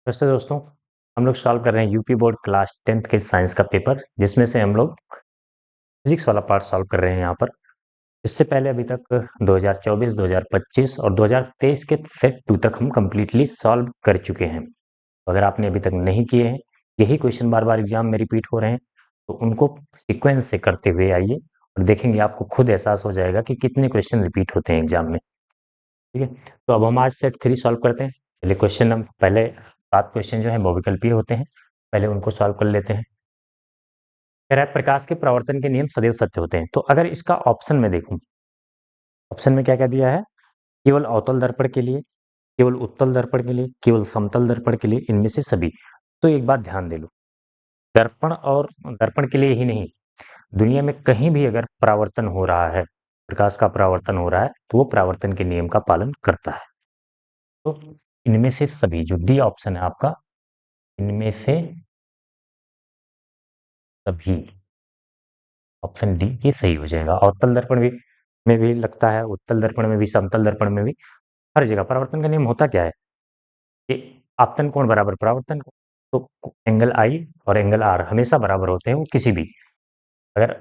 नमस्ते दोस्तों। हम लोग सॉल्व कर रहे हैं यूपी बोर्ड क्लास 10th के साइंस का पेपर, जिसमें से हम लोग फिजिक्स वाला पार्ट सॉल्व कर रहे हैं यहाँ पर। इससे पहले अभी तक 2024, 2025 और 2023 के सेट 2 तक हम कंप्लीटली सॉल्व कर चुके हैं। अगर आपने अभी तक नहीं किए हैं, यही क्वेश्चन बार बार एग्जाम में रिपीट हो रहे हैं, तो उनको सीक्वेंस से करते हुए आइए और देखेंगे, आपको खुद एहसास हो जाएगा कि कितने क्वेश्चन रिपीट होते हैं एग्जाम में। ठीक है, तो अब हम आज सेट 3 सॉल्व करते हैं। पहले क्वेश्चन हम पहले 7 क्वेश्चन जो है बहुविकल्पीय होते हैं, पहले उनको सॉल्व कर लेते हैं। कह रहा है प्रकाश के परावर्तन के नियम सदैव सत्य होते हैं। तो अगर इसका ऑप्शन में देखूं, ऑप्शन में क्या क्या दिया है? केवल अवतल दर्पण के लिए, केवल उत्तल दर्पण के लिए, केवल समतल दर्पण के लिए, इनमें से सभी। तो एक बात ध्यान दे लो, दर्पण और दर्पण के लिए ही नहीं, दुनिया में कहीं भी अगर परावर्तन हो रहा है, प्रकाश का परावर्तन हो रहा है, तो वो परावर्तन के नियम का पालन करता है। तो इनमें से सभी, जो डी ऑप्शन है आपका, इनमें से सभी, ऑप्शन डी ये सही हो जाएगा। अवतल दर्पण भी में भी लगता है, उत्तल दर्पण में भी, समतल दर्पण में भी, हर जगह परावर्तन का नियम होता क्या है कि आपतन कोण बराबर परावर्तन कोण। तो एंगल आई और एंगल आर हमेशा बराबर होते हैं, वो किसी भी, अगर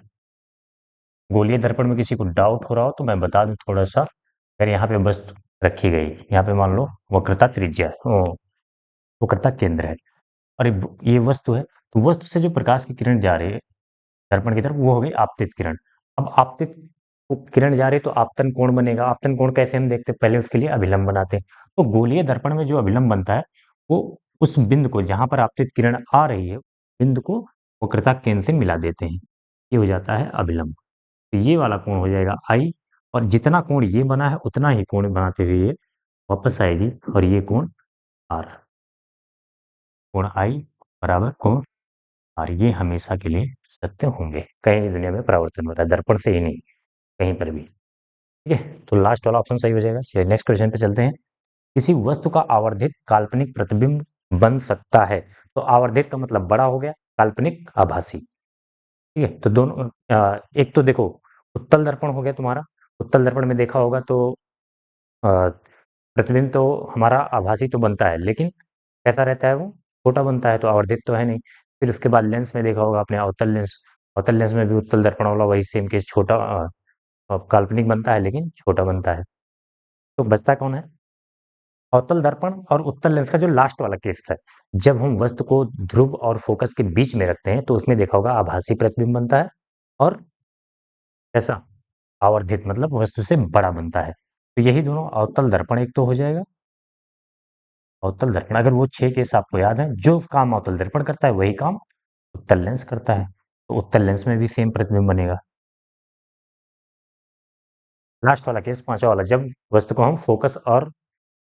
गोलीय दर्पण में किसी को डाउट हो रहा हो तो मैं बता दूं थोड़ा सा। अगर यहाँ पे वस्तु रखी गई, यहाँ पे मान लो वक्रता त्रिज्या, वक्रता केंद्र है, और ये वस्तु है, तो वस्तु से जो प्रकाश की किरण जा रही है दर्पण की तरफ, वो हो गई आपतित किरण। अब आपतित किरण जा रही है तो आपतन कोण बनेगा। आपतन कोण कैसे हम देखते हैं? पहले उसके लिए अभिलंब बनाते हैं। तो गोलीय दर्पण में जो अभिलंब बनता है, वो उस बिंदु को जहां पर आपतित किरण आ रही है, बिंदु को वक्रता केंद्र से मिला देते हैं, ये हो जाता है अभिलंब। तो ये वाला कोण हो जाएगा आई, और जितना कोण ये बना है उतना ही कोण बनाते हुए ये वापस आएगी, और ये कोण आर, कोण आई बराबर कोण आर, ये हमेशा के लिए सत्य होंगे। कहीं भी दुनिया में परावर्तन हो रहा है, दर्पण से ही नहीं, कहीं पर भी। ठीक है, तो लास्ट वाला ऑप्शन सही हो जाएगा। चलिए नेक्स्ट क्वेश्चन पे चलते हैं। किसी वस्तु का आवर्धित काल्पनिक प्रतिबिंब बन सकता है। तो आवर्धित का मतलब बड़ा हो गया, काल्पनिक आभासी। ठीक है, तो दोनों एक तो देखो, उत्तल दर्पण हो गया तुम्हारा, उत्तल दर्पण में देखा होगा तो प्रतिबिंब तो हमारा आभासी तो बनता है, लेकिन कैसा रहता है? वो छोटा बनता है, तो आवर्धित तो है नहीं। फिर उसके बाद लेंस में देखा होगा आपने, अवतल लेंस, अवतल लेंस में भी उत्तल दर्पण वाला वही सेम केस, छोटा काल्पनिक बनता है लेकिन छोटा बनता है। तो बचता कौन है? अवतल दर्पण और उत्तल लेंस का जो लास्ट वाला केस है, जब हम वस्तु को ध्रुव और फोकस के बीच में रखते हैं, तो उसमें देखा होगा आभासी प्रतिबिंब बनता है, और ऐसा आवर्धित मतलब वस्तु से बड़ा बनता है। तो यही दोनों अवतल दर्पण एक तो हो जाएगा। अवतल दर्पण, अगर वो 6 केस आपको याद है, जो काम अवतल दर्पण करता है वही काम उत्तल लेंस करता है, तो उत्तल लेंस में भी सेम प्रतिबिंब बनेगा। लास्ट वाला केस, पांचवा वाला, जब वस्तु को हम फोकस और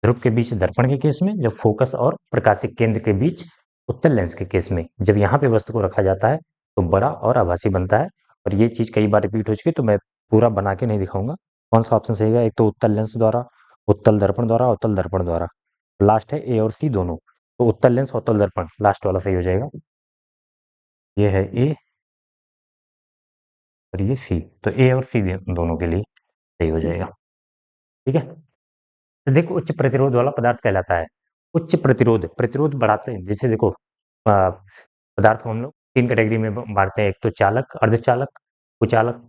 ध्रुव के बीच दर्पण के केस में, जब फोकस और प्रकाशिक केंद्र के बीच उत्तल लेंस के केस में, जब यहाँ पे वस्तु को रखा जाता है, तो बड़ा और आभासी बनता है। और ये चीज कई बार रिपीट हो चुकी है, तो मैं पूरा बना के नहीं दिखाऊंगा कौन सा ऑप्शन सही है। एक तो उत्तल लेंस द्वारा, उत्तल दर्पण द्वारा, अवतल दर्पण द्वारा, लास्ट है ए और सी दोनों। तो उत्तल लेंस, अवतल दर्पण, लास्ट वाला सही हो जाएगा। ये है ए और ये सी, तो ए और सी दोनों के लिए सही हो जाएगा। ठीक है, अधिक उच्च प्रतिरोध वाला पदार्थ कहलाता है। उच्च प्रतिरोध, प्रतिरोध बढ़ाते हैं, जैसे देखो पदार्थ को हम लोग 3 कैटेगरी में बांटते हैं, एक तो चालक, अर्धचालक, कुचालक।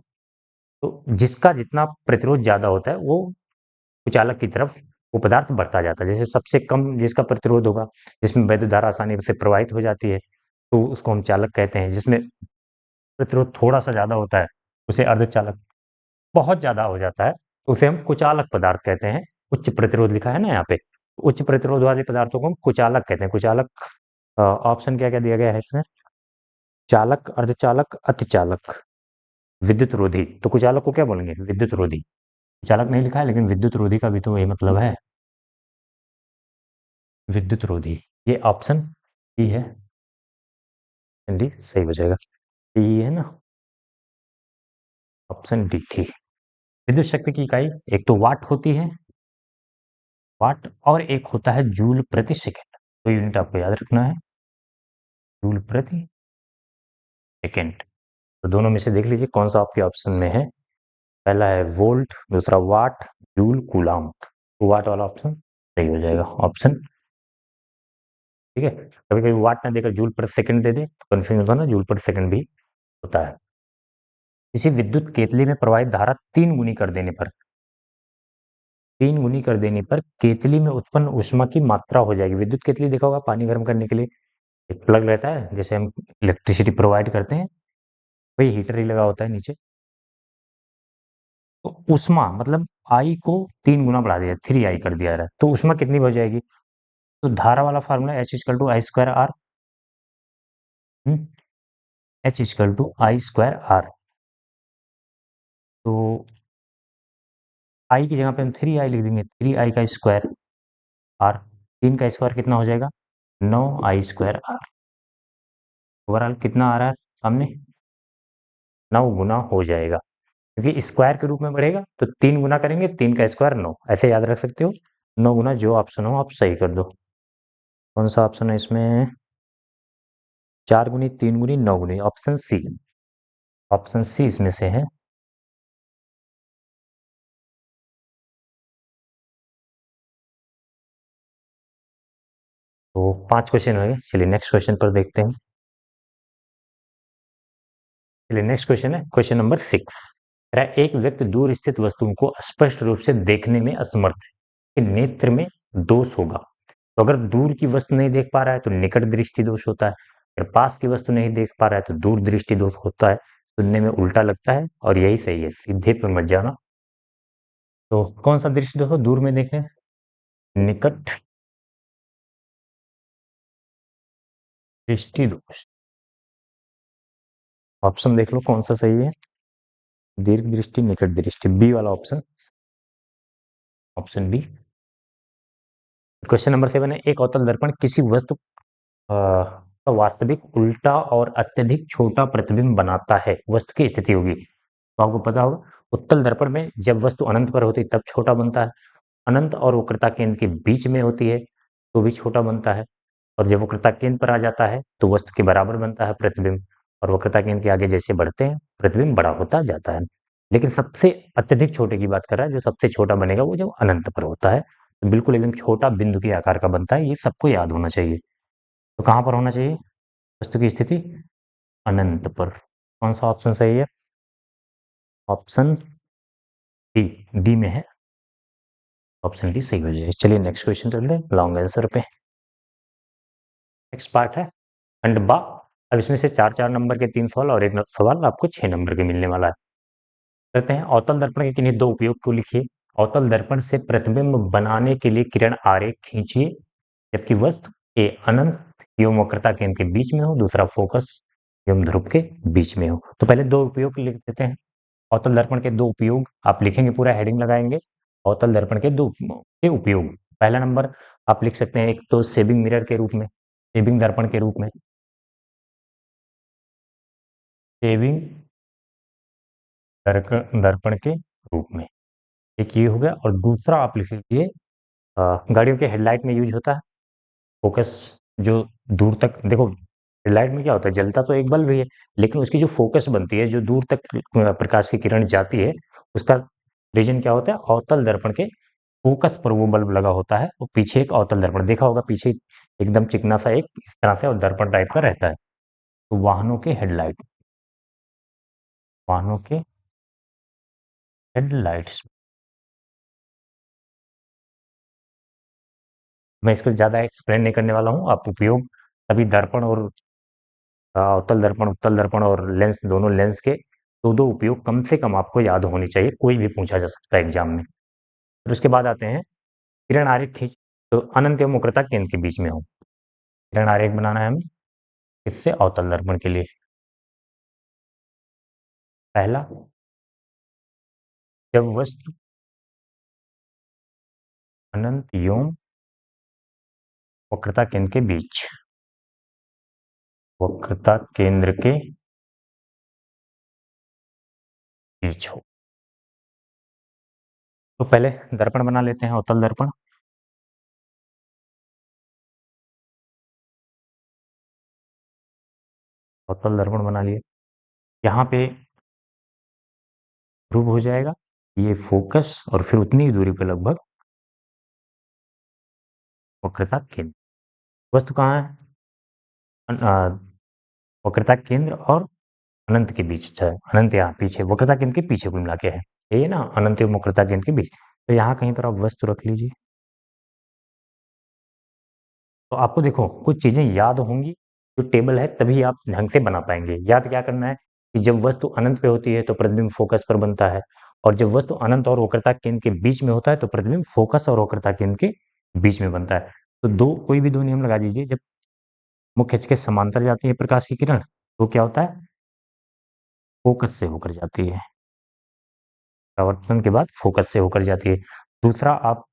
तो जिसका जितना प्रतिरोध ज्यादा होता है, वो कुचालक की तरफ वो पदार्थ बढ़ता जाता है। जैसे सबसे कम जिसका प्रतिरोध होगा, जिसमें वैद्युत धारा आसानी से प्रवाहित हो जाती है, तो उसको हम चालक कहते हैं। जिसमें प्रतिरोध थोड़ा सा ज्यादा होता है, उसे अर्धचालक, बहुत ज्यादा हो जाता है तो उसे हम कुचालक पदार्थ कहते हैं। उच्च प्रतिरोध लिखा है ना यहाँ पे, उच्च प्रतिरोध वाले पदार्थों को हम कुचालक कहते हैं। कुचालक ऑप्शन क्या क्या दिया गया है इसमें? चालक, अर्धचालक, अतिचालक, विद्युत रोधी। तो कुचालक को क्या बोलेंगे? विद्युत रोधी। कुचालक नहीं लिखा है, लेकिन विद्युत रोधी का भी तो वही मतलब है, विद्युत रोधी। ये ऑप्शन डी है, डी सही हो जाएगा। डी है ना, ऑप्शन डी ठीक। विद्युत शक्ति की इकाई एक तो वाट होती है, वाट, और एक होता है जूल प्रति सेकेंड। तो यूनिट आपको याद रखना है, जूल प्रति सेकेंड। तो दोनों में से देख लीजिए कौन सा आपके ऑप्शन में है। पहला है वोल्ट, दूसरा वाट, जूल, कूलाम। तो वाट वाला ऑप्शन सही हो जाएगा, ऑप्शन। ठीक है? कभी-कभी वाट ना देकर जूल पर सेकंड दे दे, तो कन्फ्यूज़न होता है ना, जूल पर सेकंड भी होता है। किसी विद्युत केतली में प्रवाहित धारा 3 गुनी कर देने पर 3 गुनी कर देने पर केतली में उत्पन्न ऊष्मा की मात्रा हो जाएगी। विद्युत केतली देखा होगा पानी गर्म करने के लिए एक प्लग रहता है, जैसे हम इलेक्ट्रिसिटी प्रोवाइड करते हैं, वही हीटर ही लगा होता है नीचे। तो ऊष्मा मतलब I को 3 गुना बढ़ा दिया, 3I कर दिया है, तो ऊष्मा कितनी हो जाएगी? तो धारा वाला formula H equal to I square R, H equal to I square R. तो I की जगह पे हम 3I लिख देंगे, 3I का स्क्वायर आर, 3 का स्क्वायर कितना हो जाएगा? 9I square are. ओवरऑल कितना आ रहा है सामने? 9 गुना हो जाएगा, क्योंकि स्क्वायर के रूप में बढ़ेगा तो 3 गुना करेंगे, 3 का स्क्वायर 9, ऐसे याद रख सकते हो। 9 गुना, जो ऑप्शन हो आप सही कर दो। कौन सा ऑप्शन है इसमें? 4 गुनी, 3 गुनी, 9 गुनी, ऑप्शन सी। ऑप्शन सी इसमें से है। तो 5 क्वेश्चन हो गए, चलिए नेक्स्ट क्वेश्चन पर देखते हैं। चलिए नेक्स्ट क्वेश्चन है क्वेश्चन नंबर 6। एक व्यक्ति दूर स्थित वस्तुओं को स्पष्ट रूप से देखने में असमर्थ है, कि नेत्र में दोष होगा। तो अगर दूर की वस्तु नहीं देख पा रहा है तो निकट दृष्टि दोष होता है, अगर पास की वस्तु नहीं देख पा रहा है तो दूर दृष्टि दोष होता है। सुनने में उल्टा लगता है और यही सही है, सीधे पे मत जाना। तो कौन सा दृष्टि दोष हो दूर में देखने? निकट दृष्टि दोष। ऑप्शन देख लो कौन सा सही है। दीर्घ दृष्टि, निकट दृष्टि, बी वाला option, option B. Question number 7 है, एक अवतल दर्पण किसी वस्तु का वास्तविक उल्टा और अत्यधिक छोटा प्रतिबिंब बनाता है। वस्तु की स्थिति होगी तो आपको पता होगा, उत्तल दर्पण में जब वस्तु अनंत पर होती है तब छोटा बनता है, अनंत और वक्रता केंद्र के बीच में होती है तो भी छोटा बनता है, और जब वक्रता केंद्र पर आ जाता है तो वस्तु के बराबर बनता है प्रतिबिंब, और वक्रता केंद्र के आगे जैसे बढ़ते हैं प्रतिबिंब बड़ा होता जाता है। लेकिन सबसे अत्यधिक छोटे की बात कर रहा है, जो सबसे छोटा बनेगा वो जब अनंत पर होता है, तो बिल्कुल एकदम छोटा बिंदु के आकार का बनता है, ये सबको याद होना चाहिए। तो कहाँ पर होना चाहिए वस्तु की स्थिति? अनंत पर। कौन सा ऑप्शन सही है? ऑप्शन डी, डी में है, ऑप्शन डी सही हो जाएगा। चलिए नेक्स्ट क्वेश्चन चल रहे हैं लॉन्ग आंसर पे। नेक्स्ट पार्ट है खंड बा। अब इसमें से 4-4 नंबर के 3 सवाल और एक सवाल आपको 6 नंबर के मिलने वाला है। कहते हैं अवतल दर्पण के किन्हीं 2 उपयोग को लिखिए। अवतल दर्पण से प्रतिबिंब बनाने के लिए किरण आरेख खींचिए, जबकि वस्तु ए अनंत एवं वक्रता केंद्र के बीच में हो, दूसरा फोकस एवं ध्रुव के बीच में हो। तो पहले 2 उपयोग लिख देते हैं। अवतल दर्पण के 2 उपयोग आप लिखेंगे, पूरा हेडिंग लगाएंगे। अवतल दर्पण के 2 के उपयोग। पहला नंबर आप लिख सकते हैं, एक तो सेविंग मिरर के रूप में, सेविंग दर्पण के रूप में, सेविंग दर्पण के रूप में, एक ये हो गया। और दूसरा आप लिख लीजिए, गाड़ियों के हेडलाइट में यूज होता है फोकस, जो दूर तक देखो, हेडलाइट में क्या होता है, जलता तो एक बल्ब ही है, लेकिन उसकी जो फोकस बनती है, जो दूर तक प्रकाश की किरण जाती है, उसका रीजन क्या होता है? अवतल दर्पण के फोकस पर वो बल्ब लगा होता है, और पीछे एक अवतल दर्पण देखा होगा, पीछे एकदम चिकना सा एक इस तरह से और दर्पण टाइप का रहता है। तो वाहनों के हेडलाइट, वाहनों के हेडलाइट्स, मैं इसको ज्यादा एक्सप्लेन नहीं करने वाला हूँ, आप उपयोग सभी दर्पण और अवतल दर्पण, उत्तल दर्पण और लेंस, दोनों लेंस के दो दो उपयोग कम से कम आपको याद होनी चाहिए, कोई भी पूछा जा सकता है एग्जाम में। फिर उसके बाद आते हैं किरण आरेख खींच, तो अनंत एवं वक्रता केंद्र के बीच में हो। किरण आरेख बनाना है हमें इससे अवतल दर्पण के लिए। पहला, जब वस्तु अनंत एवं वक्रता केंद्र के बीच, वक्रता केंद्र के बीच हो। तो पहले दर्पण बना लेते हैं, अवतल दर्पण। अवतल दर्पण बना लिए, यहाँ पे ध्रुव हो जाएगा, ये फोकस, और फिर उतनी ही दूरी पे लगभग वक्रता केंद्र। वस्तु कहाँ है? वक्रता केंद्र और अनंत के बीच। अच्छा, अनंत यहाँ पीछे, वक्रता केंद्र के पीछे कुल मिला के है, यही है ना, अनंत एवं वक्रता केंद्र के बीच। तो यहाँ कहीं पर आप वस्तु रख लीजिए। तो आपको देखो कुछ चीजें याद होंगी, जो टेबल है तभी आप ढंग से बना पाएंगे। याद क्या करना है कि जब वस्तु अनंत पे होती है तो प्रतिबिंब फोकस पर बनता है, और जब वस्तु अनंत और वक्रता केंद्र के बीच में होता है तो प्रतिबिंब फोकस और वक्रता केंद्र के बीच में बनता है। तो दो, कोई भी दो नियम लगा दीजिए। जब मुख्य अक्ष के समांतर जाती है प्रकाश की किरण तो क्या होता है? फोकस से होकर जाती है। परावर्तन के बाद फोकस से होकर जाती है। दूसरा, आप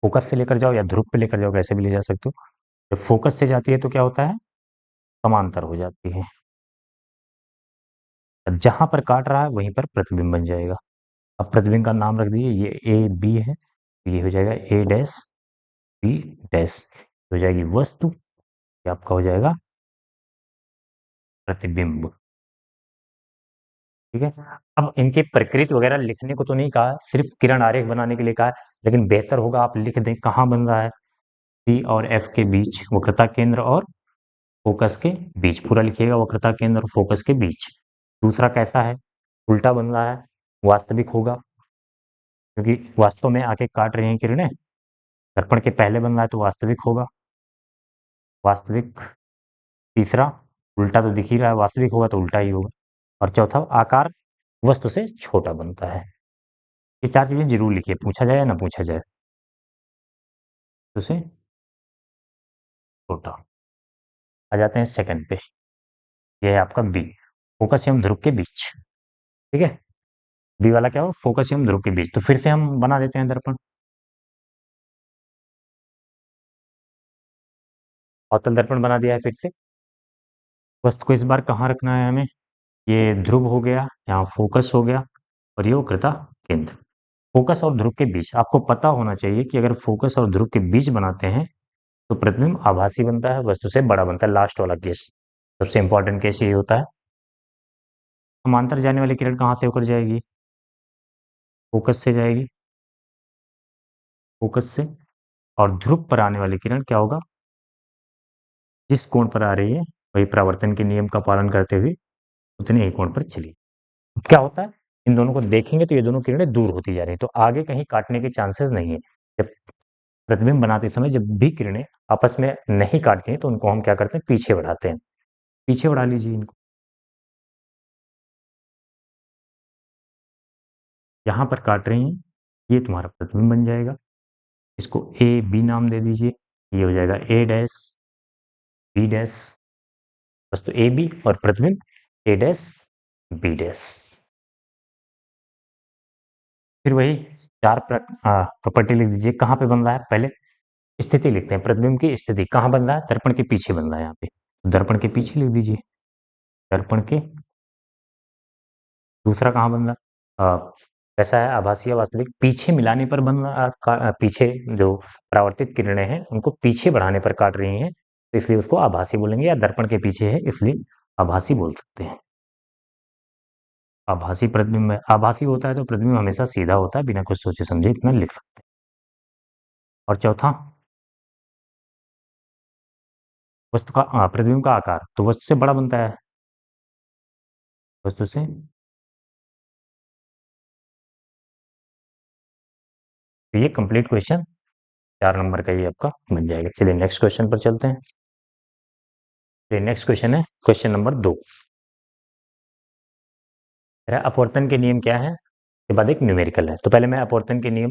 फोकस से लेकर जाओ या ध्रुव पे लेकर जाओ, कैसे भी ले जा सकते हो। जब फोकस से जाती है तो क्या होता है? समांतर हो जाती है। जहां पर काट रहा है वहीं पर प्रतिबिंब बन जाएगा। अब प्रतिबिंब का नाम रख दीजिए, ये ए बी है, ये हो जाएगा ए डैश बी डैश, हो जाएगी वस्तु, ये आपका हो जाएगा प्रतिबिंब। ठीक है। अब इनकी प्रकृति वगैरह लिखने को तो नहीं कहा, सिर्फ किरण आरेख बनाने के लिए कहा है, लेकिन बेहतर होगा आप लिख दें कहाँ बन रहा है। सी और एफ के बीच, वक्रता केंद्र और फोकस के बीच, पूरा लिखिएगा, वक्रता केंद्र और फोकस के बीच। दूसरा कैसा है? उल्टा बन रहा है, वास्तविक होगा, क्योंकि वास्तव में आके काट रही हैं किरणें। दर्पण के पहले बन रहा है तो वास्तविक होगा, वास्तविक। तीसरा, उल्टा तो दिख ही रहा है, वास्तविक होगा तो उल्टा ही होगा। और चौथा, आकार वस्तु से छोटा बनता है। ये चार चीजें जरूर लिखिए, पूछा जाए या ना पूछा जाए। उसे छोटा। आ जाते हैं सेकंड पे, ये है आपका बी, फोकस एवं ध्रुव के बीच। ठीक है। बी वाला क्या हो? फोकस एवं ध्रुव के बीच। तो फिर से हम बना देते हैं दर्पण। अवतल दर्पण बना दिया है फिर से। वस्तु को इस बार कहाँ रखना है हमें? ये ध्रुव हो गया, यहाँ फोकस हो गया, और ये वक्रता केंद्र। फोकस और ध्रुव के बीच आपको पता होना चाहिए कि अगर फोकस और ध्रुव के बीच बनाते हैं तो प्रतिबिंब आभासी बनता है, वस्तु से बड़ा बनता है। लास्ट वाला केस सबसे इंपॉर्टेंट केस ये होता है। समांतर जाने वाली किरण कहाँ से होकर जाएगी? फोकस से जाएगी, फोकस से। और ध्रुव पर आने वाली किरण क्या होगा? जिस कोण पर आ रही है वही परावर्तन के नियम का पालन करते हुए उतने ही कोण पर चली। क्या होता है, इन दोनों को देखेंगे तो ये दोनों किरणें दूर होती जा रही है, तो आगे कहीं काटने के चांसेस नहीं है। जब प्रतिबिंब बनाते समय जब भी किरणें आपस में नहीं काटती हैं तो उनको हम क्या करते हैं? पीछे बढ़ाते हैं। पीछे बढ़ा लीजिए इनको। यहाँ पर काट रही हैं, ये तुम्हारा प्रतिबिंब बन जाएगा। इसको ए बी नाम दे दीजिए, ये हो जाएगा ए डैश बी डैश, बस तो ए बी और प्रतिबिंब ए डैश बी डैश। फिर वही चार प्रॉपर्टी लिख दीजिए। कहाँ पे बन रहा है? पहले स्थिति लिखते हैं, प्रतिबिंब की स्थिति कहाँ बन रहा है? दर्पण के पीछे बन रहा है यहाँ पे, दर्पण के पीछे लिख दीजिए, दर्पण के। दूसरा कहाँ बन रहा है? कैसा है? आभासी या वास्तविक? पीछे मिलाने पर बन रहा पीछे जो परावर्तित किरणें हैं उनको पीछे बढ़ाने पर काट रही हैं, तो इसलिए उसको आभासी बोलेंगे, या दर्पण के पीछे है इसलिए आभासी बोल सकते हैं। आभासी प्रतिबिंब है, आभासी होता है तो प्रतिबिंब हमेशा सीधा होता है, बिना कुछ सोचे समझे इतना लिख सकते हैं। और चौथा, वस्तु का प्रतिबिंब का आकार तो वस्तु से बड़ा बनता है, वस्तु से। तो ये कंप्लीट क्वेश्चन 4 नंबर का ये आपका बन जाएगा। चलिए नेक्स्ट क्वेश्चन पर चलते हैं। चलिए नेक्स्ट क्वेश्चन है क्वेश्चन नंबर 2। अपवर्तन के नियम क्या है, के बाद एक न्यूमेरिकल है। तो पहले मैं अपवर्तन के नियम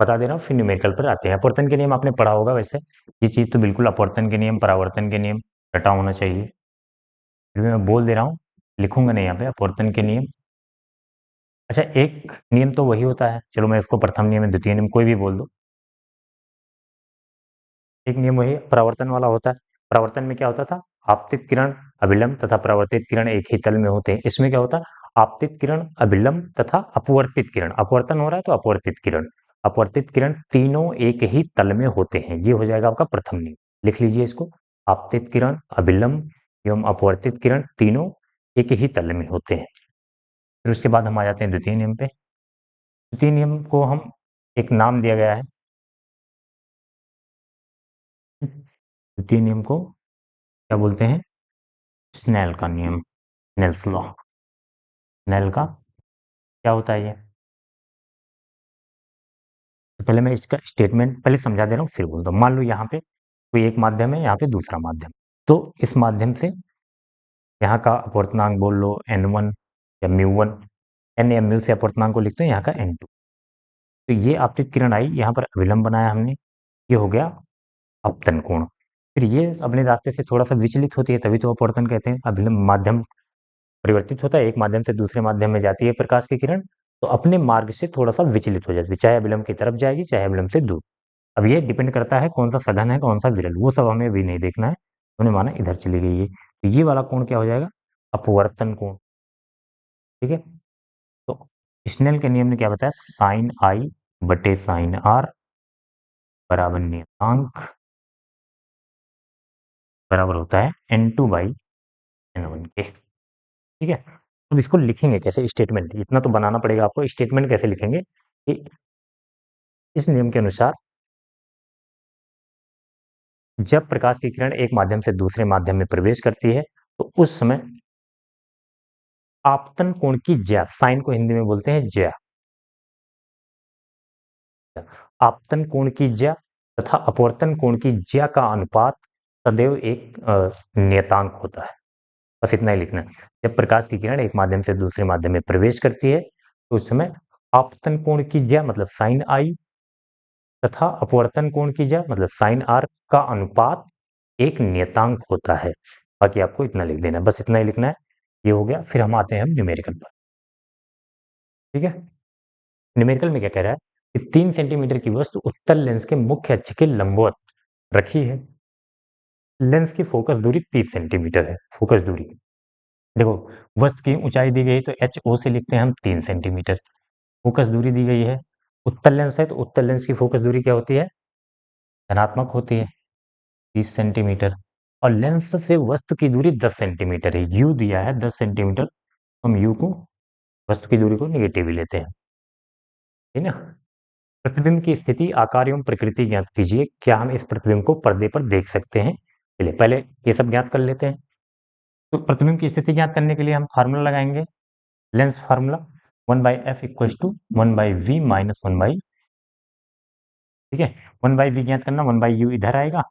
बता दे रहा हूँ, फिर न्यूमेरिकल पर आते हैं। अपवर्तन के नियम आपने पढ़ा होगा वैसे, ये चीज तो बिल्कुल अपवर्तन के नियम परावर्तन के नियम रटा होना चाहिए। फिर भी मैं बोल दे रहा हूँ, लिखूंगा नहीं यहाँ पे, अपवर्तन के नियम। अच्छा, एक नियम तो वही होता है, चलो मैं इसको प्रथम नियम या द्वितीय नियम कोई भी बोल दो। एक नियम वही परावर्तन वाला होता है। परावर्तन में क्या होता था? आपतित किरण अभिलंब तथा परावर्तित किरण एक ही तल में होते हैं। इसमें क्या होता है? आपतित किरण अभिलंब तथा अपवर्तित किरण, अपवर्तन हो रहा है तो अपवर्तित किरण, अपवर्तित किरण तीनों एक ही तल में होते हैं। ये हो जाएगा आपका प्रथम नियम, लिख लीजिए इसको। आपतित किरण अभिलंब एवं अपवर्तित किरण तीनों एक ही तल में होते हैं। फिर उसके बाद हम आ जाते हैं द्वितीय नियम पे। द्वितीय नियम को हम एक नाम दिया गया है, द्वितीय नियम को क्या बोलते हैं? स्नेल का नियम, स्नेल्स लॉ। स्नेल का क्या होता है ये? तो पहले मैं इसका स्टेटमेंट पहले समझा दे रहा हूँ, फिर बोलता हूँ। मान लो यहाँ पे कोई एक माध्यम है, यहाँ पे दूसरा माध्यम। तो इस माध्यम से यहाँ का अपवर्तनांक बोल लो n1 या μ1, n या म्यू से अपवर्तनांक को लिखते हैं, यहाँ का n2। तो ये आपतित किरण आई, यहाँ पर अभिलंब बनाया हमने, ये हो गया अपतन कोण। फिर ये अपने रास्ते से थोड़ा सा विचलित होती है, तभी तो अपवर्तन कहते हैं। अभिलंब माध्यम परिवर्तित होता है, एक माध्यम से दूसरे माध्यम में जाती है प्रकाश की किरण, तो अपने मार्ग से थोड़ा सा विचलित हो जाती है, चाहे अभिलंब की तरफ जाएगी, चाहे अभिलंब से दूर। अब ये डिपेंड करता है कौन सा सघन है, कौन सा विरल, वो सब हमें अभी नहीं देखना है। हमने माना इधर चली गई है, तो ये वाला कोण क्या हो जाएगा? अपवर्तन कोण। ठीक है, तो स्नेल के नियम ने क्या बताया? साइन आई बटे साइन आर बराबर नियतांक बराबर होता है n2 बाई n1 के। ठीक है, अब इसको लिखेंगे कैसे? स्टेटमेंट इतना तो बनाना पड़ेगा आपको। स्टेटमेंट कैसे लिखेंगे कि इस नियम के अनुसार जब प्रकाश की किरण एक माध्यम से दूसरे माध्यम में प्रवेश करती है, तो उस समय आपतन कोण की ज्या, साइन को हिंदी में बोलते हैं ज्या, आपतन कोण की ज्या तथा अपवर्तन कोण की ज्या का अनुपात सदैव एक नियतांक होता है। बस इतना ही लिखना है। जब प्रकाश की किरण एक माध्यम से दूसरे माध्यम में प्रवेश करती है, तो उस समय आपतन कोण की ज्या मतलब साइन आई तथा अपवर्तन कोण की ज्या मतलब साइन आर का अनुपात एक नियतांक होता है। बाकी आपको इतना लिख देना है, बस इतना ही लिखना है। ये हो गया। फिर हम आते हैं न्यूमेरिकल पर। ठीक है, न्यूमेरिकल में क्या कह रहा है कि 3 सेंटीमीटर की वस्तु उत्तल लेंस के मुख्य अक्ष के लंबवत रखी है। लेंस की फोकस दूरी 30 सेंटीमीटर है। फोकस दूरी देखो, वस्तु की ऊंचाई दी गई तो एच ओ से लिखते हैं हम 3 सेंटीमीटर। फोकस दूरी दी गई है, उत्तल लेंस है तो उत्तल लेंस की फोकस दूरी क्या होती है? धनात्मक होती है, 30 सेंटीमीटर। और लेंस से वस्तु की दूरी 10 सेंटीमीटर है, यू दिया है 10 सेंटीमीटर, हम यू को, वस्तु की दूरी को नेगेटिव ही लेते हैं। ठीक है ना? प्रतिबिंब की स्थिति, आकार एवं प्रकृति ज्ञात कीजिए। क्या हम इस प्रतिबिंब को पर्दे पर देख सकते हैं? चलिए पहले ये सब ज्ञात कर लेते हैं। तो प्रतिबिंब की स्थिति ज्ञात करने के लिए हम फार्मूला लगाएंगे, lens formula 1/f equal to 1/v minus 1/, ठीक है। 1/v ज्ञात करना, 1/u इधर आएगा,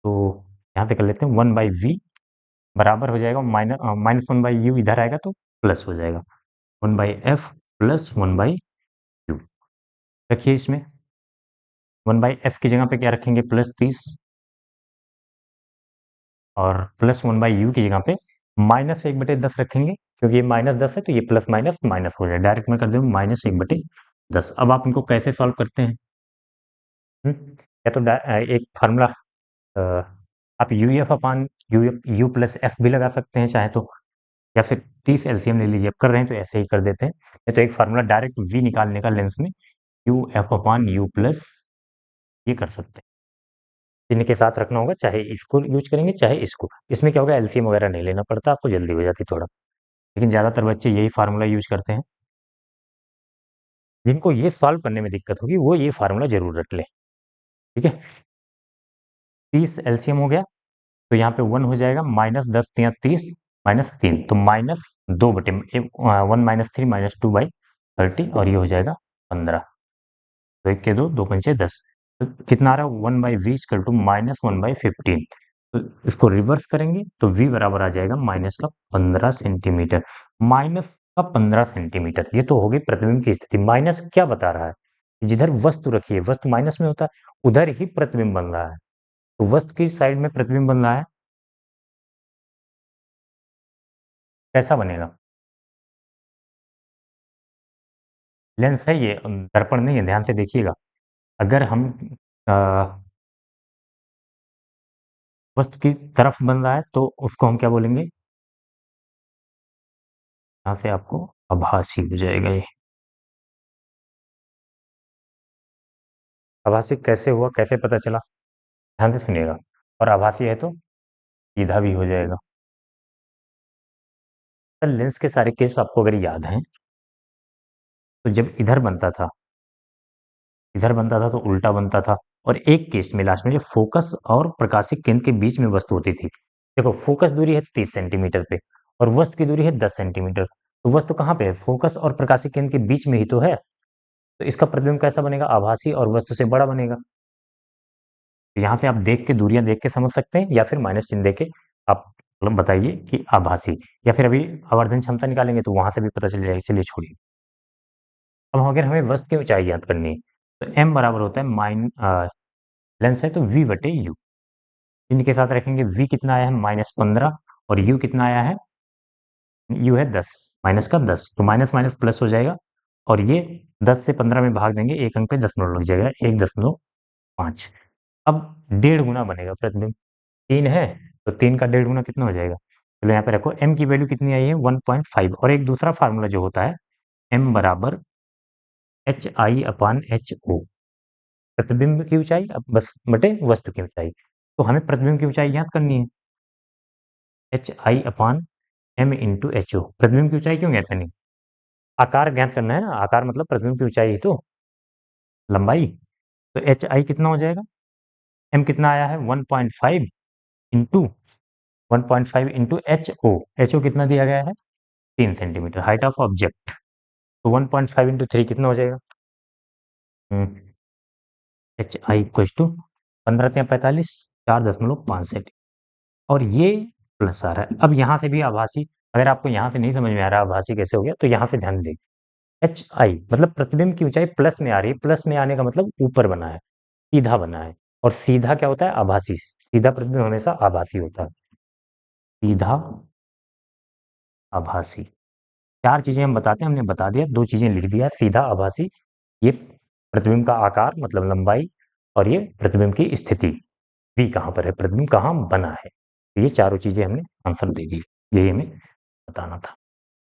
तो यहाँ पे कर लेते हैं 1/v बराबर हो जाएगा माइनस 1/u इधर आएगा तो प्लस हो जाएगा 1/f प्लस 1/u। रखिए इसमें 1/f की जगह पे क्या रखेंगे? +30, और प्लस 1/u की जगह पे -1/10 रखेंगे, क्योंकि ये -10 है तो ये प्लस माइनस माइनस हो जाए, डायरेक्ट मैं कर दूँ -1/10। अब आप इनको कैसे सॉल्व करते हैं? या तो एक फार्मूला, आप U F upon you you plus F भी लगा सकते हैं चाहे तो, या फिर 30 एलसीएम ले लीजिए। अब कर रहे हैं तो ऐसे ही कर देते हैं, नहीं तो एक फार्मूला डायरेक्ट वी निकालने का लेंस में U F upon you plus ये कर सकते हैं। चिन्ह के साथ रखना होगा, चाहे इसको यूज करेंगे चाहे इसको। इसमें क्या होगा, एलसीएम वगैरह नहीं लेना पड़ता, आपको जल्दी हो जाती थोड़ा, लेकिन ज़्यादातर बच्चे यही फार्मूला यूज करते हैं। जिनको ये सॉल्व करने में दिक्कत होगी वो ये फार्मूला जरूर रख लें। ठीक है, 30 एलसीएम हो गया, तो यहाँ पे 1 हो जाएगा, -10 या 30 -3, तो -2/1 -3 -2/30, और ये हो जाएगा 15। तो 1 के 2, 2 पंचे 10, तो कितना आ रहा है? 1/v equal to -1/15। तो इसको रिवर्स करेंगे तो v बराबर आ जाएगा माइनस का 15 सेंटीमीटर। माइनस का 15 सेंटीमीटर, ये तो होगी प्रतिबिंब की स्थिति। माइनस क्या बता रहा है? जिधर वस्तु रखी है, वस्तु माइनस में होता है, उधर ही प्रतिबिंब बन रहा है। तो वस्तु की साइड में प्रतिबिंब बन रहा है, कैसा बनेगा? लेंस है ये, दर्पण नहीं है, ध्यान से देखिएगा। अगर हम अ, वस्तु की तरफ बन रहा है तो उसको हम क्या बोलेंगे? यहाँ से आपको आभासी हो जाएगा ये। आभासी कैसे हुआ, कैसे पता चला? ध्यान से सुनिएगा। और आभासी है तो सीधा भी हो जाएगा। तो लेंस के सारे केस आपको अगर याद हैं, तो जब इधर बनता था तो उल्टा बनता था, और एक केस में लास्ट में जो फोकस और प्रकाशिक केंद्र के बीच में वस्तु होती थी। देखो फोकस दूरी है 30 सेंटीमीटर पे और वस्तु की दूरी है 10 सेंटीमीटर। तो वस्तु कहाँ पे है? फोकस और प्रकाशिक केंद्र के बीच में ही तो है। तो इसका प्रतिबिंब कैसा बनेगा? आभासी और वस्तु से बड़ा बनेगा। तो यहाँ से आप देख के दूरियां देख के समझ सकते हैं या फिर माइनस चिन्ह देके आप मतलब बताइए कि आभासी, या फिर अभी आवर्धन क्षमता निकालेंगे तो वहां से भी पता चल जाएगा। चलिए छोड़िए। अब अगर हमें वस्तु की ऊंचाई ज्ञात करनी है तो m बराबर होता है लेंस है तो v बटे u। इनके साथ रखेंगे v कितना आया है -15 और u कितना आया है, u है 10, माइनस का 10 तो माइनस माइनस प्लस हो जाएगा और ये 10 से 15 में भाग देंगे, एक अंक पे दशमलव लग जाएगा, 1.5। अब 1.5 गुना बनेगा प्रतिबिंब। 3 है तो 3 का 1.5 गुना कितना हो जाएगा? चलो यहाँ पे रखो m की वैल्यू कितनी आई है 1.5 और एक दूसरा फार्मूला जो होता है m बराबर HI/HO, प्रतिबिंब की ऊंचाई अब बस बटे वस्तु की ऊंचाई। तो हमें प्रतिबिंब की ऊंचाई ज्ञात करनी है HI/m/HO। प्रतिबिंब की ऊंचाई क्यों ज्ञात करनी? आकार ज्ञात करना है ना, आकार मतलब प्रतिबिंब की ऊंचाई ही तो, लंबाई। तो HI कितना हो जाएगा, m कितना आया है 1.5 इंटू 1.5 इंटू HO कितना दिया गया है 3 सेंटीमीटर हाइट ऑफ ऑब्जेक्ट। तो 1.5 इंटू 3 कितना हो जाएगा? HI इक्वल्स टू 15×45 4.5 सेंटीमीटर और ये प्लस आ रहा है। अब यहाँ से भी आभासी, अगर आपको यहाँ से नहीं समझ में आ रहा आभासी कैसे हो गया तो यहाँ से ध्यान दें। HI मतलब प्रतिबिंब की ऊंचाई प्लस में आ रही है, प्लस में आने का मतलब ऊपर बना है, सीधा बना है। और सीधा क्या होता है? आभासी। सीधा प्रतिबिंब हमेशा आभासी होता है, सीधा आभासी। 4 चीजें हम बताते हैं, हमने बता दिया, 2 चीजें लिख दिया, सीधा आभासी, ये प्रतिबिंब का आकार मतलब लंबाई, और ये प्रतिबिंब की स्थिति V कहाँ पर है, प्रतिबिंब कहाँ बना है। तो ये चारों चीजें हमने आंसर दे दी, यही हमें बताना था।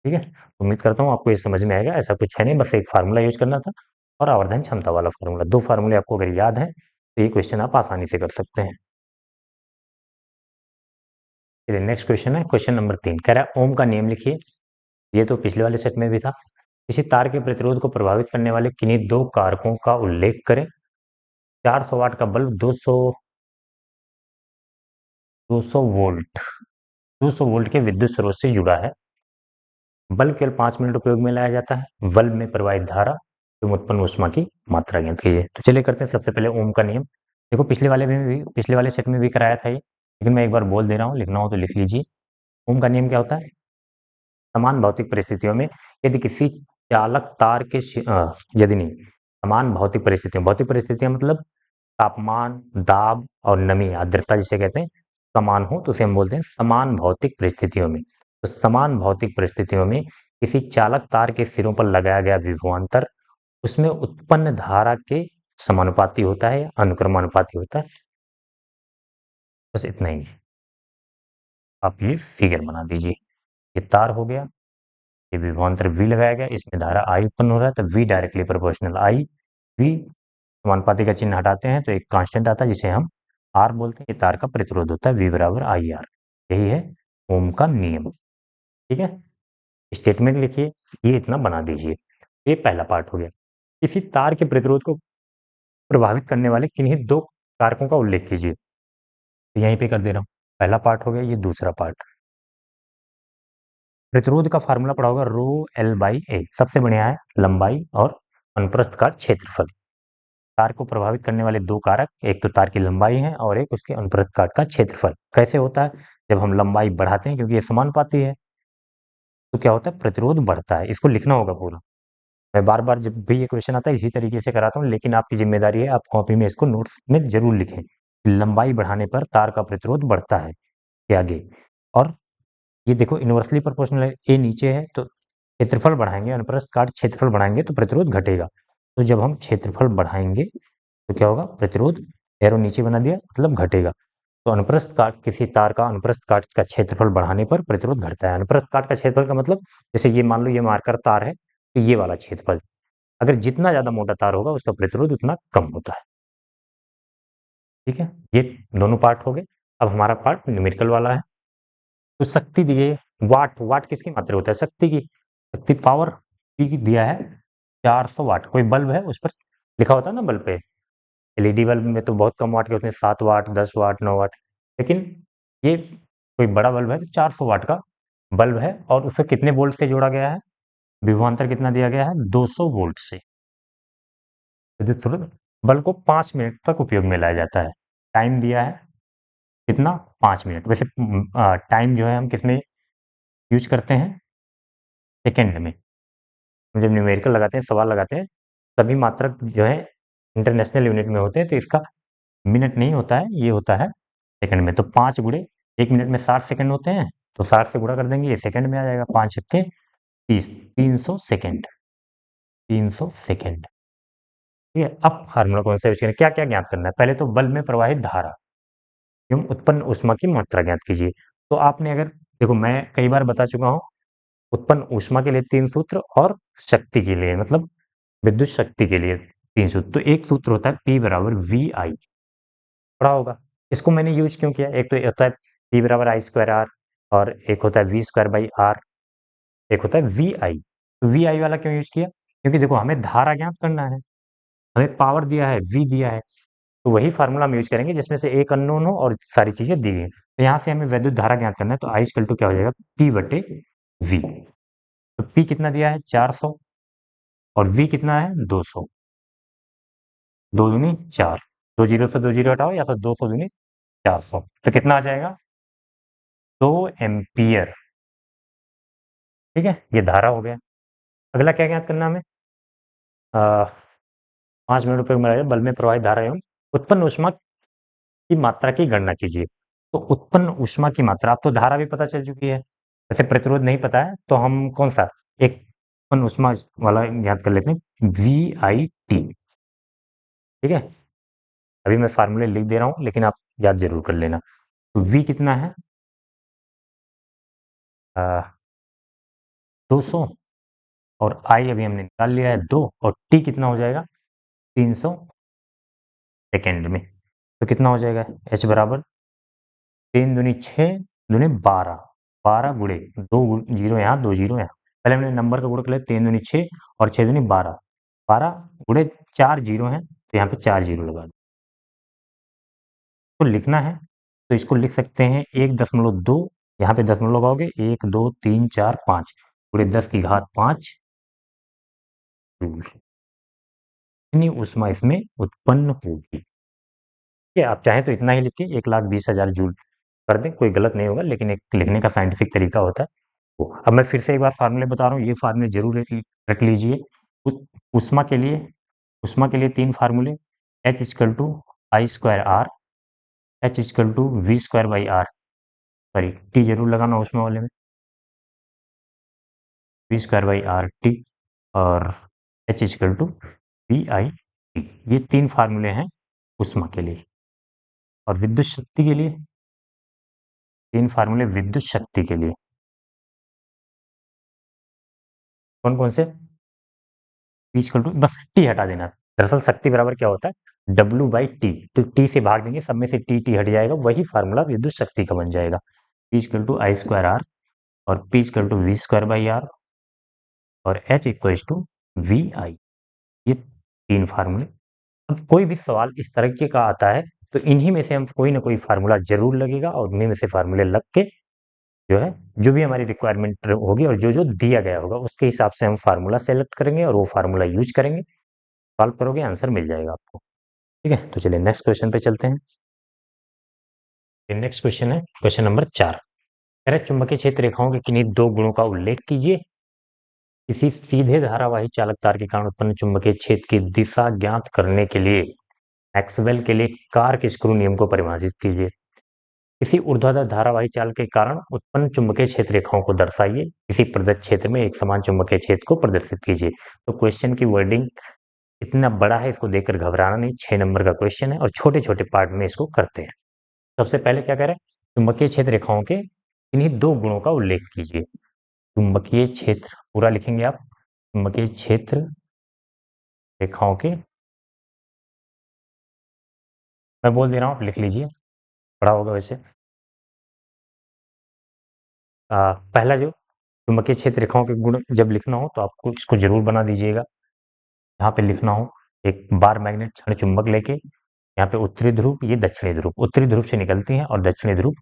ठीक है, उम्मीद करता हूँ आपको ये समझ में आएगा। ऐसा कुछ है नहीं, बस एक फार्मूला यूज करना था और आवर्धन क्षमता वाला फार्मूला। 2 फार्मूले आपको अगर याद है तो ये क्वेश्चन आप आसानी से कर सकते हैं। चलिए नेक्स्ट क्वेश्चन है, क्वेश्चन नंबर 3 कह रहा है ओम का नियम लिखिए। ये तो पिछले वाले सेट में भी था। किसी तार के प्रतिरोध को प्रभावित करने वाले किन्हीं 2 कारकों का उल्लेख करें। 400 वाट का बल्ब 200 वोल्ट 200 वोल्ट के विद्युत स्रोत से जुड़ा है। बल्ब केवल 5 मिनट उपयोग में लाया जाता है। बल्ब में प्रवाहित धारा एवं उत्पन्न ऊष्मा की मात्रा ज्ञात कीजिए। तो चलिए करते हैं सबसे पहले ओम का नियम। देखो पिछले वाले सेट में भी कराया था ये, लेकिन मैं एक बार बोल दे रहा हूँ, लिखना हो तो लिख लीजिए। ओम का नियम क्या होता है? समान भौतिक परिस्थितियों में यदि किसी चालक तार के यदि नहीं, समान भौतिक परिस्थितियां मतलब तापमान, दाब और नमी, आर्द्रता जिसे कहते हैं, समान हो तो उसे हम बोलते हैं समान भौतिक परिस्थितियों में। तो समान भौतिक परिस्थितियों में किसी चालक तार के सिरों पर लगाया गया विभवांतर उसमें उत्पन्न धारा के समानुपाती होता है या अनुक्रमानुपाती होता है। बस इतना ही। आप ये फिगर बना दीजिए। ये तार हो गया, ये विभवांतर V लगाया गया, इसमें धारा I उत्पन्न हो रहा है, तो V directly proportional I। V समानुपाती का चिन्ह हटाते हैं तो एक कांस्टेंट आता है जिसे हम R बोलते हैं। ये तार का प्रतिरोध होता है V बराबर IR। यही है ओम का नियम। ठीक है, स्टेटमेंट लिखिए, ये इतना बना दीजिए। ये पहला पार्ट हो गया। किसी तार के प्रतिरोध को प्रभावित करने वाले किन्हीं 2 कारकों का उल्लेख कीजिए। तो यहीं पे कर दे रहा हूँ, पहला पार्ट हो गया, ये दूसरा पार्ट। प्रतिरोध का फार्मूला पड़ा होगा रो L/A। सबसे बढ़िया है लंबाई और अनुप्रस्थ काट क्षेत्रफल। तार को प्रभावित करने वाले 2 कारक, एक तो तार की लंबाई है और एक उसके अनुप्रस्थ काट का क्षेत्रफल। कैसे होता है? जब हम लंबाई बढ़ाते हैं, क्योंकि ये समानुपाती है, तो क्या होता है? प्रतिरोध बढ़ता है। इसको लिखना होगा पूरा। मैं बार-बार जब भी ये क्वेश्चन आता है इसी तरीके से कराता हूँ, लेकिन आपकी जिम्मेदारी है आप कॉपी में इसको नोट्स में जरूर लिखें। लंबाई बढ़ाने पर तार का प्रतिरोध बढ़ता है के आगे। और ये देखो इनवर्सली प्रोपोर्शनल है, ए नीचे है तो क्षेत्रफल बढ़ाएंगे, अनुप्रस्थ काट क्षेत्रफल बढ़ाएंगे तो प्रतिरोध घटेगा। तो जब हम क्षेत्रफल बढ़ाएंगे तो क्या होगा? प्रतिरोध, एरो नीचे बना दिया, मतलब घटेगा। तो अनुप्रस्थ काट, किसी तार का अनुप्रस्थ काट का क्षेत्रफल बढ़ाने पर प्रतिरोध घटता है। अनुप्रस्थ काट का क्षेत्रफल का मतलब, जैसे ये मान लो ये मार्कर तार है तो ये वाला क्षेत्रफल, अगर जितना ज्यादा मोटा तार होगा उसका प्रतिरोध उतना कम होता है। ठीक है, ये दोनों पार्ट हो गए। अब हमारा पार्ट न्यूमेरिकल वाला है। तो शक्ति दी है, वाट, वाट किसकी मात्रा होता है? शक्ति की, शक्ति पावर P की दिया है 400 वाट। कोई बल्ब है उस पर लिखा होता है ना बल्ब पे एलईडी बल्ब में तो बहुत कम वाट के होते हैं, 7 वाट, 10 वाट, 9 वाट, लेकिन ये कोई बड़ा बल्ब है तो 400 वाट का बल्ब है और उसे कितने वोल्ट से जोड़ा गया है? विभवांतर कितना दिया गया है? 200 वोल्ट से। विद्युत स्रोत बल्ब को 5 मिनट तक उपयोग में लाया जाता है। टाइम दिया है कितना? 5 मिनट। वैसे टाइम जो है हम किसमें यूज करते हैं? सेकंड में। जब न्यूमेरिकल लगाते हैं, सवाल लगाते हैं, सभी मात्रक जो है इंटरनेशनल यूनिट में होते हैं, तो इसका मिनट नहीं होता है, ये होता है सेकंड में। तो 5 गुणे 1 मिनट में 60 सेकंड होते हैं, तो 60 से गुणा कर देंगे, ये सेकंड में आ जाएगा। 5 छक्के 30, 300 सेकंड, 300 सेकंड। ठीक है, अब फार्मूला कौन सा यूज करें? क्या क्या ज्ञात करना है? पहले तो बल्ब में प्रवाहित धारा एवं उत्पन्न ऊष्मा की मात्रा ज्ञात कीजिए। तो आपने अगर देखो, मैं कई बार बता चुका हूँ, उत्पन्न ऊष्मा के लिए 3 सूत्र और शक्ति के लिए मतलब विद्युत शक्ति के लिए 3 सूत्र। तो एक सूत्र होता है P बराबर VI, पढ़ा होगा। इसको मैंने यूज क्यों किया? एक तो होता है P बराबर I स्क्वायर R और एक होता है V स्क्वायर बाई R, एक होता है VI। तो VI वाला क्यों यूज किया? क्योंकि देखो, हमें धारा ज्ञात करना है, हमें पावर दिया है, V दिया है, तो वही फार्मूला हम यूज करेंगे जिसमें से एक अननोन हो और सारी चीजें दी गई हैं। तो यहाँ से हमें वैद्युत धारा ज्ञात करना है, तो I इक्वल टू क्या हो जाएगा? P बटे V। तो P कितना दिया है? 400 और V कितना है? 200। 2 दूनी 4, 2 जीरो से 2 जीरो हटाओ, या फिर 200 दूनी 400, तो कितना आ जाएगा? 2 एम्पियर। ठीक है, ये धारा हो गया। अगला क्या ज्ञात करना है हमें? 5 मिनट रुपये में बल्ब में प्रवाहित धारा एवं उत्पन्न ऊष्मा की मात्रा की गणना कीजिए। तो उत्पन्न ऊष्मा की मात्रा, अब तो धारा भी पता चल चुकी है, वैसे प्रतिरोध नहीं पता है, तो हम कौन सा एक उत्पन्न ऊष्मा वाला ज्ञात कर लेते हैं, VIT। ठीक है, अभी मैं फार्मूले लिख दे रहा हूं, लेकिन आप याद जरूर कर लेना। तो V कितना है? 200, और I अभी हमने निकाल लिया है 2, और T कितना हो जाएगा? 300 सेकेंड में। तो कितना हो जाएगा? H बराबर 3 दूनी 6 दूनी 12, 12 गुणे 2 जीरो यहाँ, 2 जीरो यहाँ। पहले हमने नंबर का गुणा कर लिया, 3 दूनी 6 और 6 दूनी 12, 12 गुणे 4 जीरो हैं, तो यहाँ पे 4 जीरो लगा दो। तो लिखना है तो इसको लिख सकते हैं 1.2, यहाँ पे दशमलव लगाओगे, 1 2 3 4 5 गुणे 10 की घात 5 जूल। इतनी ऊष्मा इसमें उत्पन्न होगी। ठीक है, आप चाहें तो इतना ही लिखिए, 1,20,000 जूल कर दें, कोई गलत नहीं होगा, लेकिन एक लिखने का साइंटिफिक तरीका होता है वो। अब मैं फिर से एक बार फार्मूले बता रहा हूँ, ये फार्मूले जरूर रख लीजिए। ऊष्मा के लिए, ऊष्मा के लिए 3 फार्मूले, H equal to I square R, H equal to V square by R, sorry T जरूर लगाना ऊष्मा वाले में, V square by R T, और H equal to V I T. ये 3 फार्मूले हैं ऊष्मा के लिए। और विद्युत शक्ति के लिए 3 फार्मूले विद्युत शक्ति के लिए कौन कौन से? P इक्वल टू, बस टी हटा देना। दरअसल शक्ति बराबर क्या होता है? W/T, तो टी से भाग देंगे, सब में से टी टी हट जाएगा, वही फार्मूला विद्युत शक्ति का बन जाएगा। P equal to I square R, और P equal to V square by R, और H equal to V I. ये 3 फार्मूले। अब कोई भी सवाल इस तरीके का आता है, तो इन्हीं में से हम कोई ना कोई फार्मूला जरूर लगेगा, और उन्हीं में से फार्मूले लग के जो है, जो भी हमारी रिक्वायरमेंट होगी और जो जो दिया गया होगा, उसके हिसाब से हम फार्मूला सेलेक्ट करेंगे और वो फार्मूला यूज करेंगे। सॉल्व करोगे, आंसर मिल जाएगा आपको। ठीक है, तो चलिए नेक्स्ट क्वेश्चन पे चलते हैं। नेक्स्ट क्वेश्चन है क्वेश्चन नंबर 4। कह रहे चुंबकीय क्षेत्र रेखाओं के किन्हीं 2 गुणों का उल्लेख कीजिए। किसी सीधे धारावाही चालक तार के कारण उत्पन्न चुंबकीय क्षेत्र की दिशा ज्ञात करने के लिए मैक्सवेल के लिए कार्क स्क्रू नियम को परिभाषित कीजिए। किसी ऊर्ध्वाधर धारावाही चालक के कारण उत्पन्न चुंबकीय क्षेत्र रेखाओं को दर्शाइए। किसी प्रदत्त क्षेत्र में एक समान चुंबकीय क्षेत्र को प्रदर्शित कीजिए। तो क्वेश्चन की वर्डिंग इतना बड़ा है, इसको देखकर घबराना नहीं। 6 नंबर का क्वेश्चन है और छोटे छोटे पार्ट में इसको करते हैं। सबसे पहले क्या कह रहे हैं? चुंबकीय क्षेत्र रेखाओं के इन्हीं 2 गुणों का उल्लेख कीजिए। चुंबकीय क्षेत्र पूरा लिखेंगे आप, चुंबकीय क्षेत्र रेखाओं के, मैं बोल दे रहा हूँ, आप लिख लीजिए, पढ़ा होगा वैसे। पहला जो चुंबकीय क्षेत्र रेखाओं के गुण जब लिखना हो, तो आपको इसको जरूर बना दीजिएगा। यहाँ पे लिखना हो, एक बार मैग्नेट क्षण चुंबक लेके यहाँ पे उत्तरी ध्रुव, ये दक्षिणी ध्रुव, उत्तरी ध्रुव से निकलती हैं और दक्षिणी ध्रुव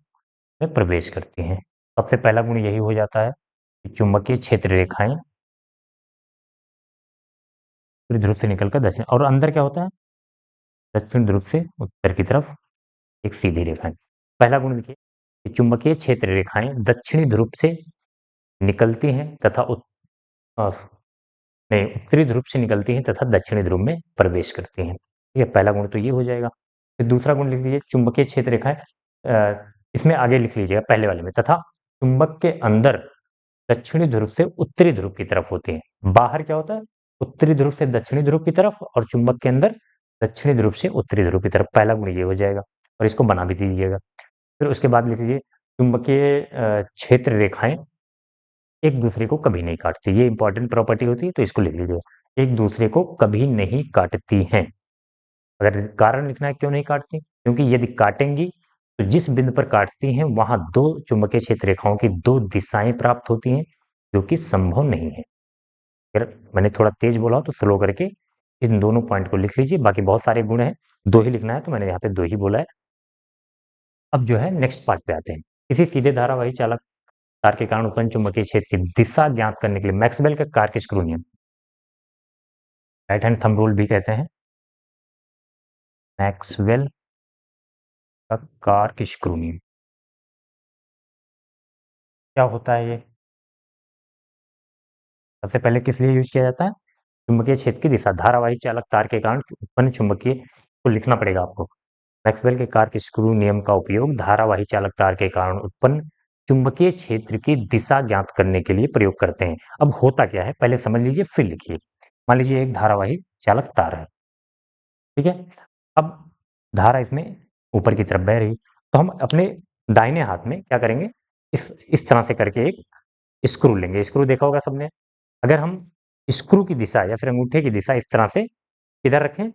में प्रवेश करती हैं। सबसे पहला गुण यही हो जाता है कि चुंबकीय क्षेत्र रेखाएं उत्तरी ध्रुव से निकलकर दक्षिण, और अंदर क्या होता है, दक्षिण ध्रुव से उत्तर की तरफ एक सीधी रेखाएं। पहला गुण देखिए कि चुंबकीय क्षेत्र रेखाएं दक्षिणी ध्रुव से निकलती हैं तथा अ, नहीं, उत्तरी ध्रुव से निकलती हैं तथा दक्षिणी ध्रुव में प्रवेश करती हैं। ठीक है, पहला गुण तो ये हो जाएगा। फिर दूसरा गुण लिख लीजिए, चुंबकीय क्षेत्र रेखाएं इसमें आगे लिख लीजिएगा पहले वाले में, तथा चुंबक के अंदर दक्षिणी ध्रुव से उत्तरी ध्रुव की तरफ होती हैं। बाहर क्या होता है, उत्तरी ध्रुव से दक्षिणी ध्रुव की तरफ, और चुंबक के अंदर दक्षिणी ध्रुव से उत्तरी ध्रुव की तरफ। पहला गुण ये हो जाएगा, और इसको बना भी दीजिएगा। फिर उसके बाद लिख लीजिए, चुंबकीय क्षेत्र रेखाएं एक दूसरे को कभी नहीं काटती। ये इंपॉर्टेंट प्रॉपर्टी होती है, तो इसको लिख लीजिए, एक दूसरे को कभी नहीं काटती हैं। अगर कारण लिखना है क्यों नहीं काटती, क्योंकि यदि काटेंगी तो जिस बिंदु पर काटती हैं वहां दो चुंबकीय क्षेत्र रेखाओं की दो दिशाएं प्राप्त होती हैं, जो कि संभव नहीं है। अगर मैंने थोड़ा तेज बोला हो तो स्लो करके इन दोनों पॉइंट को लिख लीजिए। बाकी बहुत सारे गुण हैं, दो ही लिखना है तो मैंने यहाँ पे दो ही बोला है। अब जो है नेक्स्ट पार्ट पे आते हैं। किसी सीधे धारावाही चालक तार के कारण उत्पन्न चुंबकीय क्षेत्र की दिशा ज्ञात करने के लिए मैक्सवेल का कार्क स्क्रू नियम, राइट हैंड थंब रूल भी कहते हैं, मैक्सवेल का कार्क स्क्रू नियम क्या होता है ये, सबसे पहले किस लिए यूज किया जाता है, चुंबकीय क्षेत्र की दिशा, धारावाही चालक तार के कारण उत्पन्न चुंबकीय को लिखना पड़ेगा आपको। मैक्सवेल के कार्क स्क्रू नियम का उपयोग धारावाही चालक तार के कारण उत्पन्न चुंबकीय क्षेत्र की दिशा ज्ञात करने के लिए प्रयोग करते हैं। अब होता क्या है पहले समझ लीजिए फिर लिखिए। मान लीजिए एक धारावाही चालक तार है, ठीक है। अब धारा इसमें ऊपर की तरफ बह रही, तो हम अपने दाहिने हाथ में क्या करेंगे, इस तरह से करके एक स्क्रू लेंगे। स्क्रू देखा होगा सबने। अगर हम स्क्रू की दिशा या फिर अंगूठे की दिशा इस तरह से किधर रखें,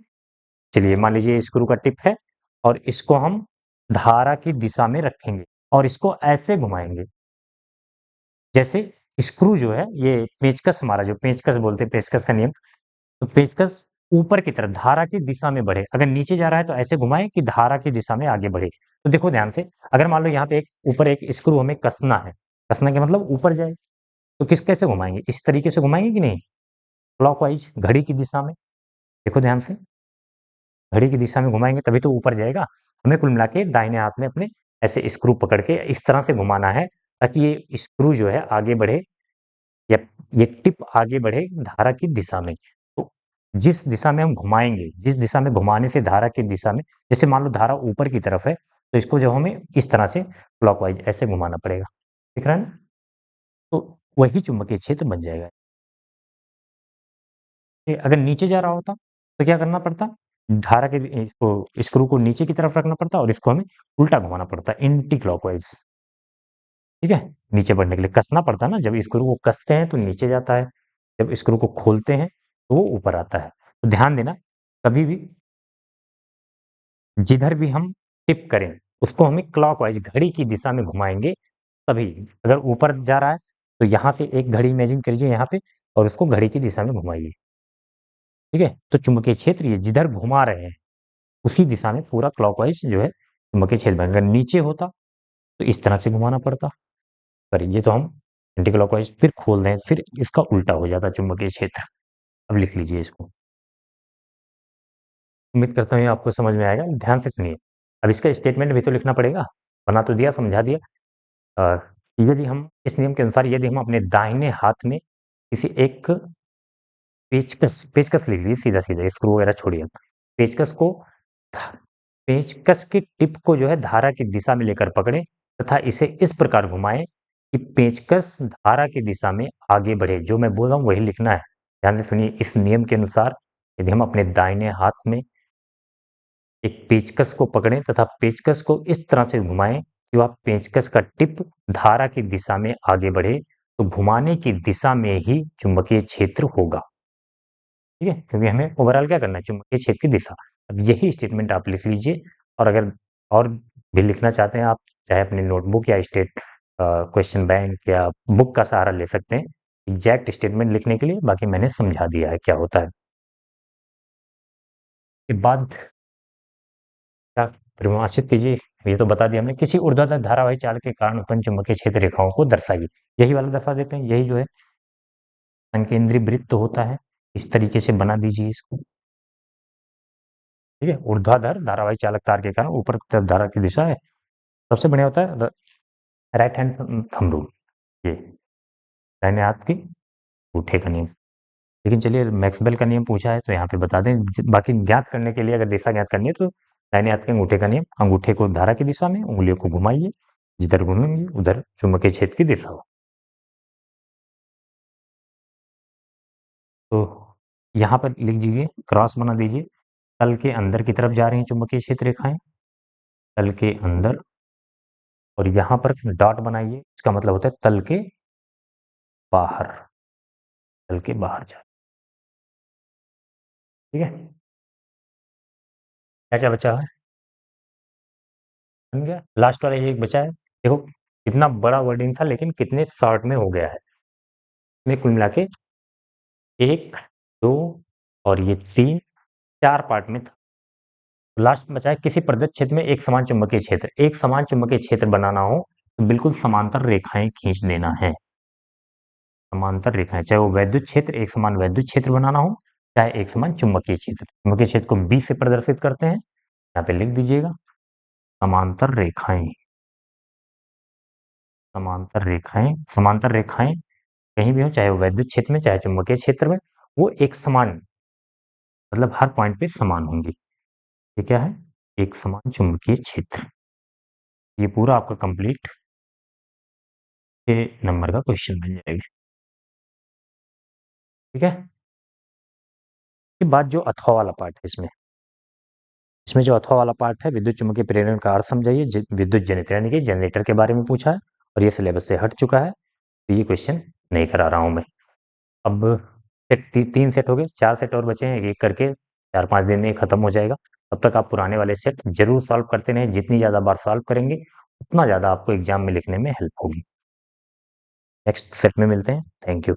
चलिए मान लीजिए स्क्रू का टिप है और इसको हम धारा की दिशा में रखेंगे और इसको ऐसे घुमाएंगे जैसे स्क्रू जो है, ये पेचकस, हमारा जो पेचकस बोलते हैं, पेचकस का नियम, तो पेचकस ऊपर की तरफ धारा की दिशा में बढ़े। अगर नीचे जा रहा है तो ऐसे घुमाएं कि धारा की दिशा में आगे बढ़े। तो देखो ध्यान से, अगर मान लो यहाँ पे एक ऊपर एक स्क्रू हमें कसना है, कसना के मतलब ऊपर जाए, तो किस कैसे घुमाएंगे, इस तरीके से घुमाएंगे कि नहीं, क्लॉकवाइज घड़ी की दिशा में। देखो ध्यान से, घड़ी की दिशा में घुमाएंगे तभी तो ऊपर जाएगा। हमें कुल मिला के दाहिने हाथ में अपने ऐसे स्क्रू पकड़ के इस तरह से घुमाना है ताकि ये स्क्रू जो है आगे बढ़े, या ये टिप आगे बढ़े धारा की दिशा में। तो जिस दिशा में हम घुमाएंगे, जिस दिशा में घुमाने से धारा की दिशा में, जैसे मान लो धारा ऊपर की तरफ है तो इसको जो हमें इस तरह से क्लॉकवाइज ऐसे घुमाना पड़ेगा, दिख रहा है ना, तो वही चुंबकीय क्षेत्र बन जाएगा। अगर नीचे जा रहा होता तो क्या करना पड़ता, धारा के इसको स्क्रू को नीचे की तरफ रखना पड़ता और इसको हमें उल्टा घुमाना पड़ता, एंटी क्लॉकवाइज। ठीक है, नीचे बढ़ने के लिए कसना पड़ता ना, जब स्क्रू को कसते हैं तो नीचे जाता है, जब स्क्रू को खोलते हैं तो वो ऊपर आता है। तो ध्यान देना, कभी भी जिधर भी हम टिप करें उसको हमें क्लॉकवाइज घड़ी की दिशा में घुमाएंगे तभी। अगर ऊपर जा रहा है तो यहाँ से एक घड़ी इमेजिन करिए यहाँ पे और उसको घड़ी की दिशा में घुमाइए, ठीक है। तो चुंबकीय क्षेत्र ये जिधर घुमा रहे हैं उसी दिशा में पूरा क्लॉकवाइज जो है चुंबकीय क्षेत्र बनेगा। अगर नीचे होता तो इस तरह से घुमाना पड़ता, पर ये तो हम एंटी क्लॉकवाइज फिर खोल दें, फिर इसका उल्टा हो जाता चुंबकीय क्षेत्र। अब लिख लीजिए इसको। उम्मीद करता हूँ ये आपको समझ में आएगा, ध्यान से सुनिए। अब इसका स्टेटमेंट भी तो लिखना पड़ेगा, बना तो दिया, समझा दिया। यदि हम इस नियम के अनुसार, यदि हम अपने दाहिने हाथ में किसी एक पेचकस, पेचकस लिख लीजिए सीधा-सीधा, स्क्रू वगैरह छोड़िए। पेचकस को धा पेचकस की टिप को जो है धारा की दिशा में लेकर पकड़ें तथा इसे इस प्रकार घुमाएँ कि पेचकस धारा की दिशा में आगे बढ़े। जो मैं बोल रहा हूँ वही लिखना है। ध्यान से सुनिए, इस नियम के अनुसार यदि हम अपने दाहिने हाथ में एक पेचकस को पकड़ें तथा पेचकस को इस तरह से घुमाएँ कि वह पेचकस का टिप धारा की दिशा में आगे बढ़े, तो घुमाने की दिशा में ही चुंबकीय क्षेत्र होगा। ठीक है? क्योंकि हमें ओवरऑल क्या करना है, चुंबकीय क्षेत्र की दिशा। अब यही स्टेटमेंट आप लिख लीजिए, और अगर और भी लिखना चाहते हैं आप, चाहे अपनी नोटबुक या क्वेश्चन बैंक या बुक का सहारा ले सकते हैं एग्जैक्ट स्टेटमेंट लिखने के लिए। बाकी मैंने समझा दिया है क्या होता है। के बाद परिभाषित कीजिए, ये तो बता दिया हमने। किसी ऊर्ध्वाधर धारावाही चाल के कारण उत्पन्न चुंबकीय क्षेत्र रेखाओं को दर्शाइए। यही वाला दर्शा देते हैं, यही जो है संकेंद्रीय वृत्त होता है, इस तरीके से बना दीजिए इसको। ठीक है, ऊर्ध्वाधर धारावाही चालक तार के कारण ऊपर की तरफ धारा की दिशा है। सबसे बढ़िया होता है राइट हैंड थंब रूल, ये दाहिने हाथ की अंगूठे का नियम। लेकिन चलिए मैक्सवेल का नियम पूछा है तो यहाँ पे बता दें। बाकी ज्ञात करने के लिए अगर दिशा ज्ञात करनी है तो दाहिने हाथ के अंगूठे का नियम, अंगूठे को धारा की दिशा में, उंगलियों को घुमाइए, जिधर घूमेंगे उधर चुंबकीय क्षेत्र की दिशा हो। तो यहाँ पर लिख दीजिए, क्रॉस बना दीजिए, तल के अंदर की तरफ जा रही हैं चुंबकीय क्षेत्र रेखाएं, तल के अंदर, और यहाँ पर डॉट बनाइए, इसका मतलब होता है तल के बाहर, तल के बाहर जा। ठीक है, क्या क्या बचा है, बन गया। लास्ट वाला ये एक बचा है, देखो कितना बड़ा वर्डिंग था लेकिन कितने शॉर्ट में हो गया है। इसमें कुल मिला के 1, 2 और ये 3, 4 पार्ट में था। लास्ट बचा है, किसी प्रदत्त क्षेत्र में एक समान चुंबकीय क्षेत्र, एक समान चुंबकीय क्षेत्र बनाना हो तो बिल्कुल समांतर रेखाएं खींच देना है। समांतर रेखाएं, चाहे वो वैद्युत क्षेत्र, एक समान वैद्युत क्षेत्र बनाना हो, चाहे एक समान चुंबकीय क्षेत्र। चुंबकीय क्षेत्र को बी से प्रदर्शित करते हैं, यहाँ पे लिख दीजिएगा समांतर रेखाएं। समांतर रेखाएं, समांतर रेखाएं कहीं भी हो, चाहे वो वैद्युत क्षेत्र में चाहे चुंबकीय क्षेत्र में, वो एक समान, मतलब हर पॉइंट पे समान होंगी। ये क्या है, एक समान चुंबकीय क्षेत्र। ये पूरा आपका कंप्लीट 6 नंबर का क्वेश्चन बन जाएगा। ठीक है, ये बात जो अथवा वाला पार्ट है, इसमें जो अथवा वाला पार्ट है, विद्युत चुम्बकीय प्रेरण का अर्थ समझाइए, विद्युत जनित्र यानी कि जनरेटर के बारे में पूछा है और ये सिलेबस से हट चुका है, तो ये क्वेश्चन नहीं करा रहा हूं मैं। अब सेट 3 सेट हो गए, 4 सेट और बचे हैं, एक करके 4-5 दिन में खत्म हो जाएगा। तब तक आप पुराने वाले सेट जरूर सॉल्व करते रहें, जितनी ज्यादा बार सॉल्व करेंगे उतना ज्यादा आपको एग्जाम में लिखने में हेल्प होगी। नेक्स्ट सेट में मिलते हैं, थैंक यू।